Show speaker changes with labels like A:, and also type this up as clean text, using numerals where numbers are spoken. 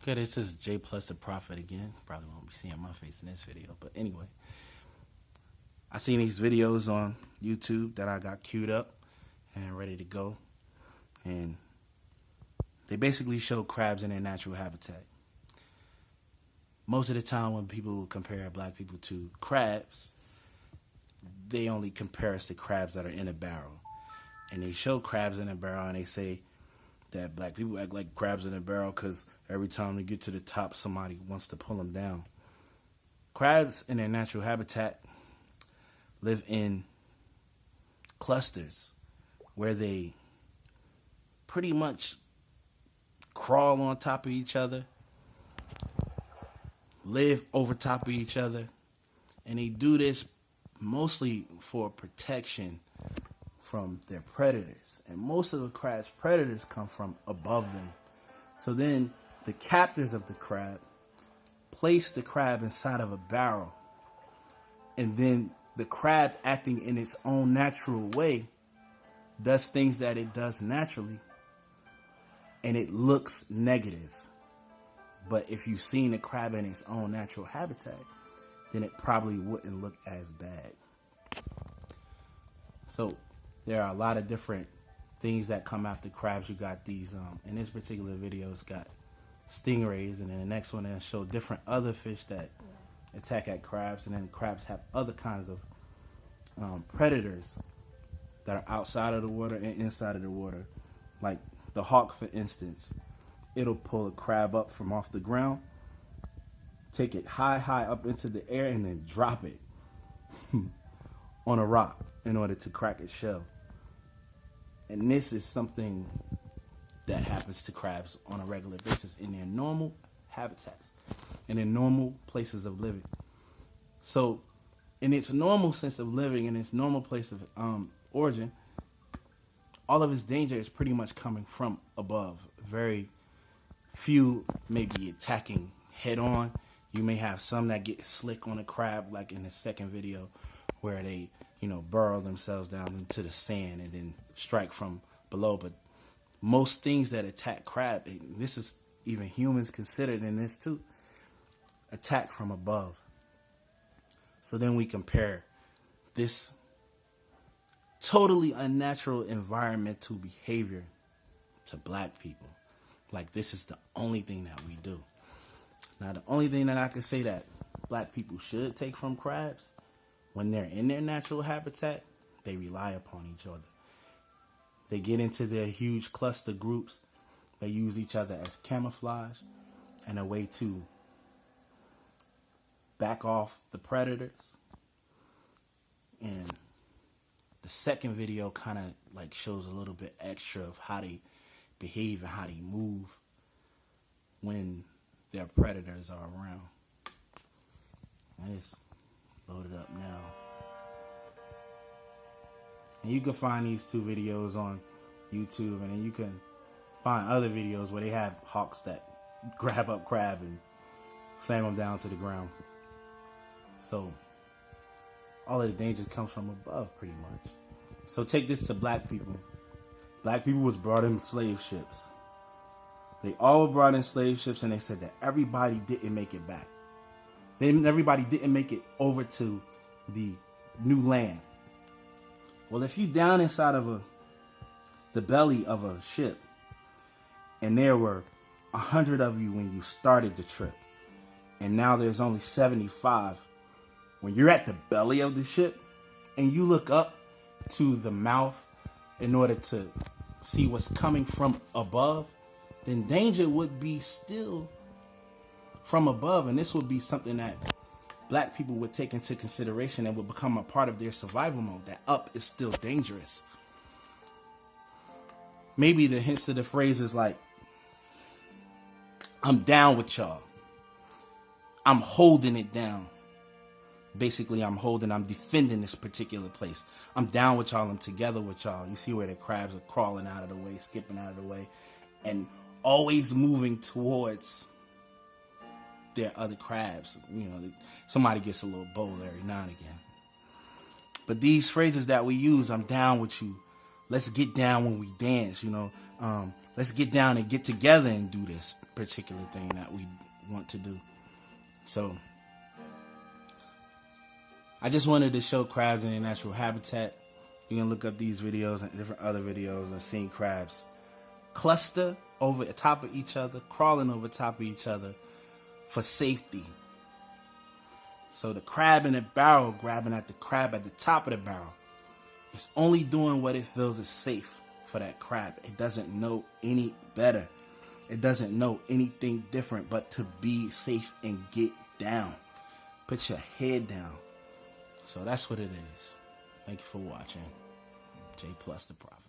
A: Okay, this is J plus the Prophet again. Probably won't be seeing my face in this video, but anyway. I seen these videos on YouTube that I got queued up and ready to go. And they basically show crabs in their natural habitat. Most of the time when people compare black people to crabs, they only compare us to crabs that are in a barrel. And they show crabs in a barrel and they say that black people act like crabs in a barrel because every time they get to the top, somebody wants to pull them down. Crabs in their natural habitat live in clusters where they pretty much crawl on top of each other, live over top of each other, and they do this mostly for protection from their predators. And most of the crab's predators come from above them. So then the captors of the crab place the crab inside of a barrel, and then the crab, acting in its own natural way, does things that it does naturally, and it looks negative. But if you've seen a crab in its own natural habitat, then it probably wouldn't look as bad. So there are a lot of different things that come after crabs. You got these, in this particular video, it's got stingrays, and then the next one will show different other fish that attack at crabs, and then crabs have other kinds of predators that are outside of the water and inside of the water. Like the hawk, for instance, it'll pull a crab up from off the ground, take it high up into the air, and then drop it on a rock in order to crack its shell. And this is something that happens to crabs on a regular basis in their normal habitats, in their normal places of living. So in its normal sense of living, in its normal place of origin, all of its danger is pretty much coming from above. Very few may be attacking head on. You may have some that get slick on a crab, like in the second video, where they, burrow themselves down into the sand and then strike from below. But most things that attack crab, and this is even humans considered in this too, attack from above. So then we compare this totally unnatural environmental behavior to black people. Like this is the only thing that we do. Now the only thing that I can say that black people should take from crabs, when they're in their natural habitat, they rely upon each other. They get into their huge cluster groups. They use each other as camouflage and a way to back off the predators. And the second video kind of like shows a little bit extra of how they behave and how they move when their predators are around. And it's loaded up now. And you can find these two videos on YouTube, and then you can find other videos where they have hawks that grab up crab and slam them down to the ground. So all of the danger comes from above pretty much. So take this to black people. Black people was brought in slave ships. They all were brought in slave ships, and they said that everybody didn't make it back. Everybody didn't make it over to the new land. Well, if you down inside of the belly of a ship, and there were 100 of you when you started the trip, and now there's only 75, when you're at the belly of the ship and you look up to the mouth in order to see what's coming from above, then danger would be still from above. And this would be something that black people would take into consideration and would become a part of their survival mode, that up is still dangerous. Maybe the hints to the phrase is like, I'm down with y'all. I'm holding it down. Basically, I'm defending this particular place. I'm down with y'all. I'm together with y'all. You see where the crabs are crawling out of the way, skipping out of the way, and always moving towards their other crabs. Somebody gets a little bold every now and again. But these phrases that we use, I'm down with you. Let's get down when we dance, let's get down and get together and do this particular thing that we want to do. So I just wanted to show crabs in their natural habitat. You can look up these videos and different other videos and seeing crabs cluster over the top of each other, crawling over top of each other for safety. So the crab in the barrel grabbing at the crab at the top of the barrel, it's only doing what it feels is safe for that crab. It doesn't know any better. It doesn't know anything different but to be safe and get down. Put your head down. So that's what it is. Thank you for watching. J+ the Prophet.